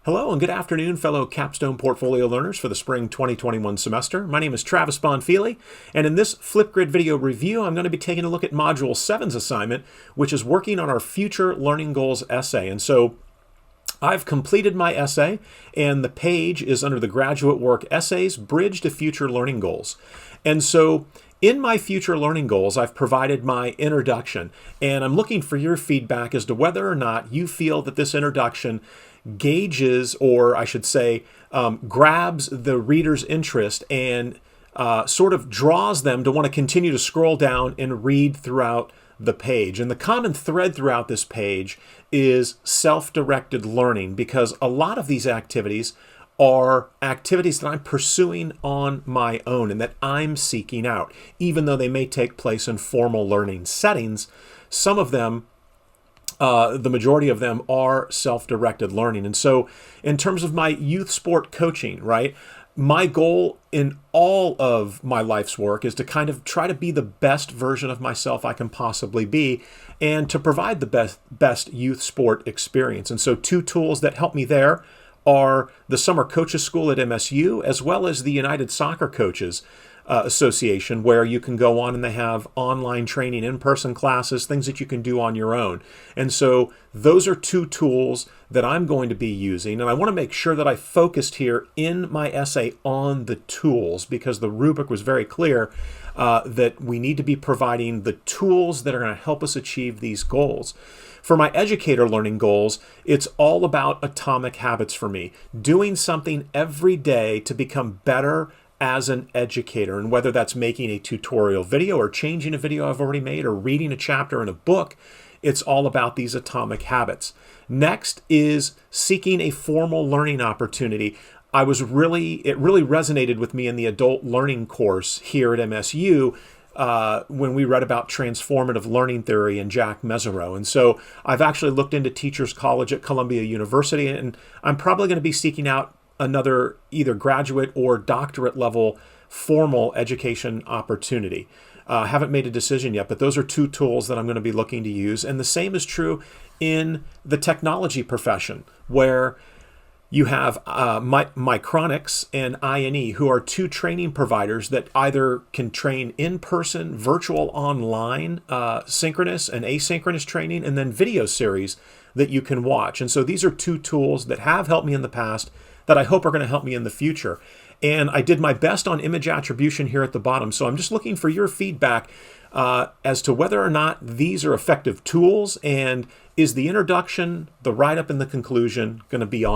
Hello and good afternoon, fellow Capstone portfolio learners for the spring 2021 semester. My name is Travis Bonfili, and in this FlipGrid video review, I'm going to be taking a look at Module 7's assignment, which is working on our Future Learning Goals essay. And so I've completed my essay, and the page is under the graduate work Essays, Bridge to Future Learning Goals. And so in my future learning goals, I've provided my introduction, and I'm looking for your feedback as to whether or not you feel that this introduction gauges, or I should say, grabs the reader's interest and sort of draws them to want to continue to scroll down and read throughout the page. And the common thread throughout this page is self-directed learning, because a lot of these activities are activities that I'm pursuing on my own and that I'm seeking out. Even though they may take place in formal learning settings, some of them, the majority of them, are self-directed learning. And so in terms of my youth sport coaching, right, my goal in all of my life's work is to kind of try to be the best version of myself I can possibly be and to provide the best youth sport experience. And so two tools that help me there are the Summer Coaches School at MSU, as well as the United Soccer Coaches Association, where you can go on and they have online training, in-person classes, things that you can do on your own. And so those are two tools that I'm going to be using. And I want to make sure that I focused here in my essay on the tools, because the rubric was very clear that we need to be providing the tools that are going to help us achieve these goals. For my educator learning goals, it's all about atomic habits for me, doing something every day to become better as an educator. And whether that's making a tutorial video or changing a video I've already made or reading a chapter in a book, it's all about these atomic habits. Next is seeking a formal learning opportunity. It really resonated with me in the adult learning course here at MSU when we read about transformative learning theory and Jack Mesereau. And so I've actually looked into Teachers College at Columbia University, and I'm probably going to be seeking out another either graduate or doctorate level formal education opportunity. Haven't made a decision yet, but those are two tools that I'm going to be looking to use. And the same is true in the technology profession, where you have Micronics and INE, who are two training providers that either can train in person, virtual, online, synchronous and asynchronous training, and then video series that you can watch. And so these are two tools that have helped me in the past that I hope are going to help me in the future. And I did my best on image attribution here at the bottom. So I'm just looking for your feedback as to whether or not these are effective tools, and is the introduction, the write-up, and the conclusion going to be on